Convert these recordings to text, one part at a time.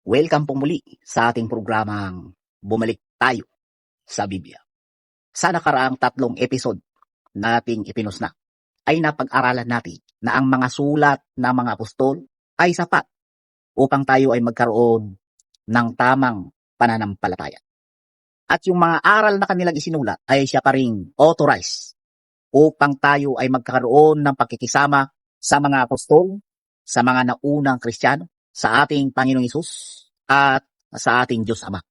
Welcome po muli sa ating programang Bumalik Tayo sa Biblia. Sa nakaraang 3 episode nating ipinusna ay napag-aralan natin na ang mga sulat ng mga apostol ay sapat upang tayo ay magkaroon ng tamang pananampalataya. At yung mga aral na kanilang isinulat ay siya pa ring authorized upang tayo ay magkaroon ng pagkikisama sa mga apostol, sa mga naunang Kristiyano, sa ating Panginoong Hesus at sa ating Diyos Ama.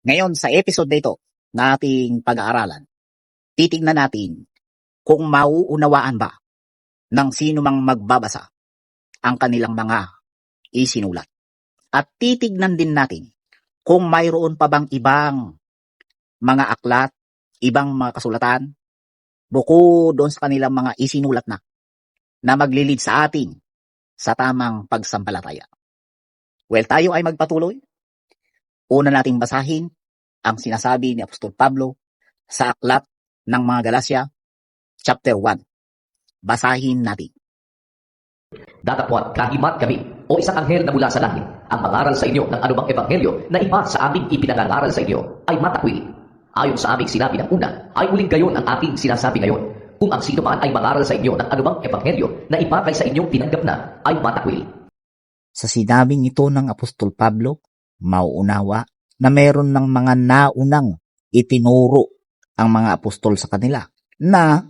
Ngayon sa episode na ito na ating pag-aaralan, titignan natin kung mauunawaan ba ng sino mang magbabasa ang kanilang mga isinulat. At titignan din natin kung mayroon pa bang ibang mga aklat, ibang mga kasulatan, bukod doon sa kanilang mga isinulat na maglilid sa atin sa tamang pagsampalataya. Well, tayo ay magpatuloy. Una nating basahin ang sinasabi ni Apostol Pablo sa aklat ng mga Galacia, chapter 1. Basahin natin. Datapwat kahimat kami o isang anghel na mula sa langit ang mangaral sa inyo ng anumang ebanghelyo na iba sa aming ipinangangaral sa inyo ay matakwil. Ayon sa aming sinabi ng una, ay uling gayon ang ating sinasabi ngayon. Kung ang sino man ay mangaral sa inyo ng anumang ebanghelyo na iba kay sa inyong tinanggap na ay matakwil. Sa sinabing ito ng Apostol Pablo, mauunawa na mayroon ng mga naunang itinuro ang mga apostol sa kanila na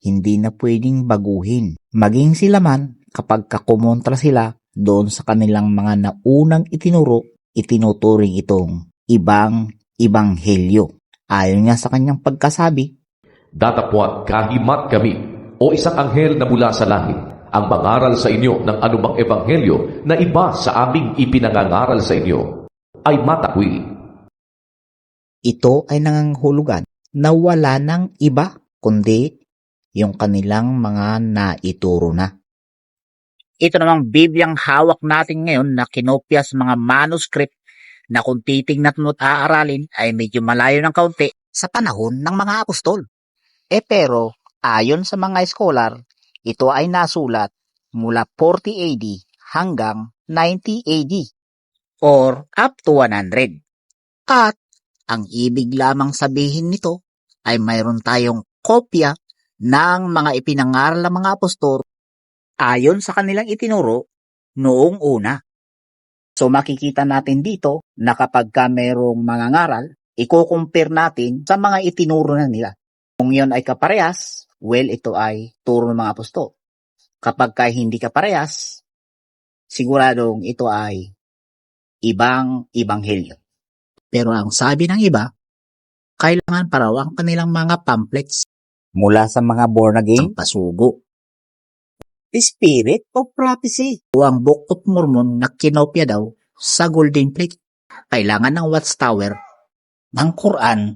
hindi na pwedeng baguhin. Maging sila man kapag kakumontra sila doon sa kanilang mga naunang itinuro, itinuturing itong ibang ebanghelyo. Ayon nga sa kanyang pagkasabi, Datapwat kahimat kami o isang anghel na mula sa langit ang mangaral sa inyo ng anumang ebanghelyo na iba sa aming ipinangangaral sa inyo ay matakwil. Ito ay nangangahulugan na wala ng iba kundi yung kanilang mga naituro na. Ito namang Bibliang hawak natin ngayon na kinopya sa mga manuscript na kung titignan at aaralin ay medyo malayo ng kaunti sa panahon ng mga apostol. Pero ayon sa mga scholar, ito ay nasulat mula 40 AD hanggang 90 AD or up to 100. At ang ibig lamang sabihin nito ay mayroon tayong kopya ng mga ipinangaral ng mga apostol ayon sa kanilang itinuro noong una. So makikita natin dito na kapag mayroong mga ngaral, i-compare natin sa mga itinuro na nila. Kung yon ay kaparehas, well, ito ay turo ng mga apostol. Kapag hindi kaparehas, siguradong ito ay ibang ebanghelyo. Pero ang sabi ng iba, kailangan pa raw ang kanilang mga pamphlets mula sa mga born again pasugo. The Spirit of Prophecy o ang Book of Mormon na kinopya daw sa golden plate. Kailangan ng watchtower, ng Quran,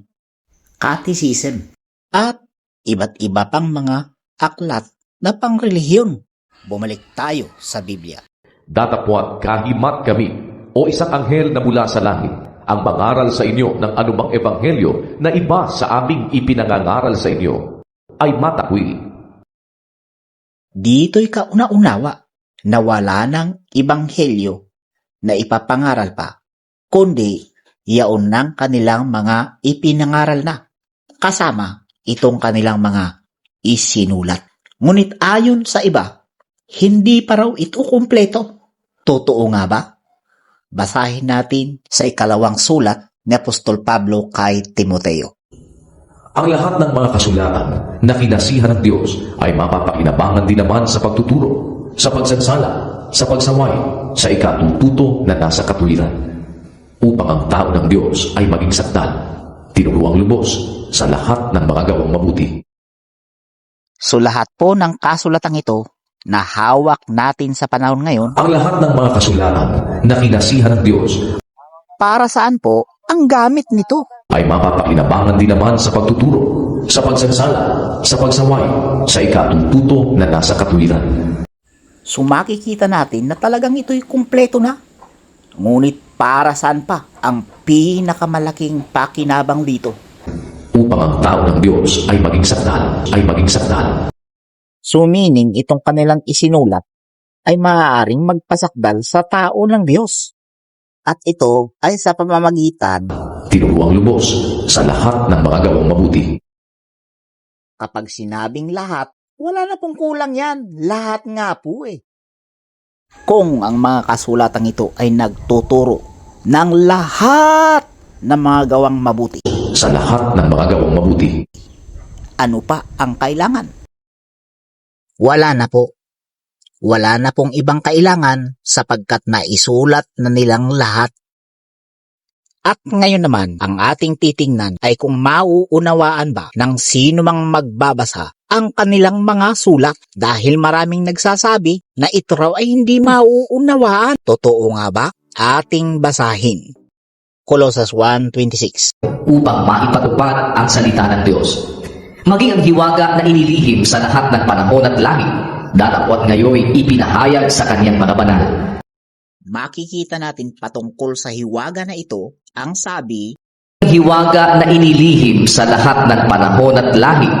catechism, at iba't iba pang mga aklat na pangrelihiyon. Bumalik tayo sa Biblia. Datapwat kahimat kami o isang anghel na mula sa langit ang mangaral sa inyo ng anumang ebanghelyo na iba sa aming ipinangangaral sa inyo ay matakwil. Dito'y kauna-unawa na wala ng ebanghelyo na ipapangaral pa, kundi yaon ng kanilang mga ipinangaral na, kasama itong kanilang mga isinulat. Ngunit ayon sa iba, hindi pa raw ito kumpleto. Totoo nga ba? Basahin natin sa 2 sulat ni Apostol Pablo kay Timoteo. Ang lahat ng mga kasulatan na kinasihan ng Diyos ay mapapakinabangan din naman sa pagtuturo, sa pagsansala, sa pagsaway, sa ikatututo na nasa katuwiran, upang ang tao ng Diyos ay maging sakdal, tinuruang lubos sa lahat ng mga gawang mabuti. So lahat po ng kasulatang ito na hawak natin sa panahon ngayon, Ang lahat ng mga kasulatan na kinasihan ng Diyos para saan po ang gamit nito? ay mapapakinabangan din naman sa pagtuturo, sa pagsansala, sa pagsaway, sa ikatututo na nasa katuwiran. So makikita natin na talagang ito'y kumpleto na. Ngunit para saan pa ang pinakamalaking pakinabang dito? Upang ang tao ng Diyos ay maging sakdal, So meaning itong kanilang isinulat ay maaaring magpasakdal sa tao ng Diyos. At ito ay sa pamamagitan Tinuruang lubos sa lahat ng mga gawang mabuti. kapag sinabing lahat, wala na pong kulang yan. Lahat nga po eh. Kung ang mga kasulatang ito ay nagtuturo ng lahat ng mga gawang mabuti, Sa lahat ng mga gawang mabuti. ano pa ang kailangan? Wala na po. Wala na pong ibang kailangan sapagkat naisulat na nilang lahat. At ngayon naman, ang ating titingnan ay kung mauunawaan ba ng sino mang magbabasa ang kanilang mga sulat dahil maraming nagsasabi na ito raw ay hindi mauunawaan. Totoo nga ba? Ating basahin. Colossus 1:26. Upang maipatupad ang salita ng Diyos. Maging ang hiwaga na inilihim sa lahat ng panahon at langit, datapwat ngayon ipinahayag sa kaniyang mga banal. Makikita natin patungkol sa hiwaga na ito, ang sabi, Hiwaga na inilihim sa lahat ng panahon at langit,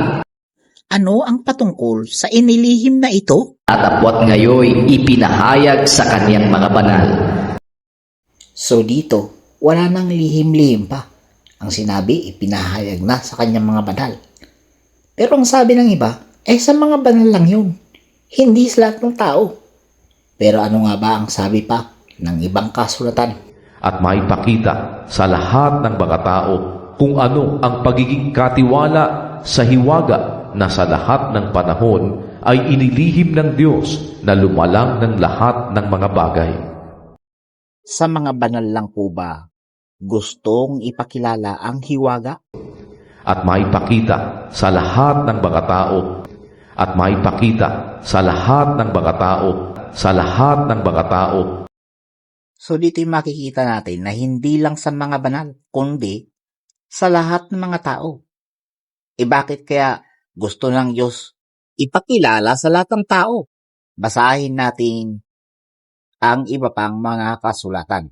ano ang patungkol sa inilihim na ito? datapwat ngayon ipinahayag sa kaniyang mga banal. So dito, wala nang lihim-lihim pa. Ang sinabi, ipinahayag na sa kanyang mga banal. Pero ang sabi ng iba, sa mga banal lang yun. Hindi sa lahat ng tao. Pero ano nga ba ang sabi pa ng ibang kasulatan? At maipakita sa lahat ng mga tao kung ano ang pagiging katiwala sa hiwaga na sa lahat ng panahon ay inilihim ng Diyos na lumalang ng lahat ng mga bagay. Sa mga banal lang po ba gustong ipakilala ang hiwaga? At maipakita sa lahat ng mga tao, at maipakita sa lahat ng mga tao, sa lahat ng mga tao. So dito yung makikita natin na hindi lang sa mga banal, kundi sa lahat ng mga tao. Bakit kaya gusto ng Diyos ipakilala sa lahat ng tao? Basahin natin ang iba pang mga kasulatan.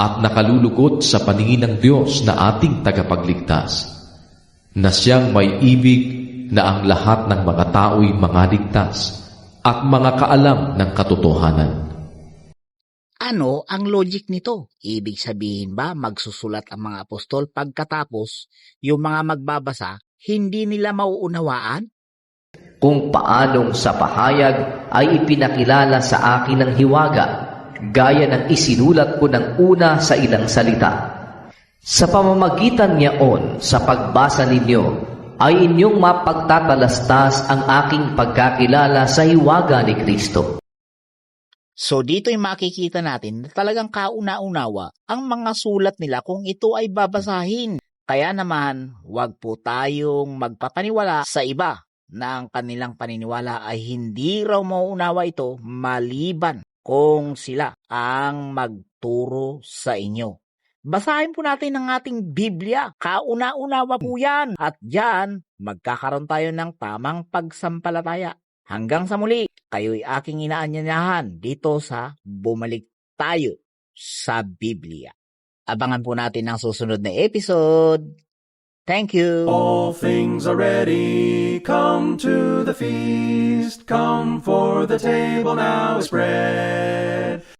At nakalulugod sa paningin ng Diyos na ating tagapagligtas, na siyang may ibig na ang lahat ng mga tao'y mga ligtas at mga kaalam ng katotohanan. Ano ang logic nito? Ibig sabihin ba magsusulat ang mga apostol pagkatapos yung mga magbabasa, hindi nila mauunawaan? Kung paanong sa pahayag ay ipinakilala sa akin ng hiwaga, gaya ng isinulat ko ng una sa ilang salita. Sa pamamagitan niyaon sa pagbasa ninyo, ay inyong mapagtatalastas ang aking pagkakilala sa hiwaga ni Kristo. So dito ay makikita natin na talagang kauna-unawa ang mga sulat nila kung ito ay babasahin. Kaya naman, huwag po tayong magpapaniwala sa iba na ang kanilang paniniwala ay hindi raw mauunawa ito maliban kung sila ang magturo sa inyo. Basahin po natin ang ating Biblia. Kauna-unawa po yan. At diyan, magkakaroon tayo ng tamang pagsampalataya. Hanggang sa muli, kayo'y aking inaanyayahan dito sa Bumalik Tayo sa Biblia. Abangan po natin ang susunod na episode. Thank you. All things are ready, come to the feast, come for the table now is spread.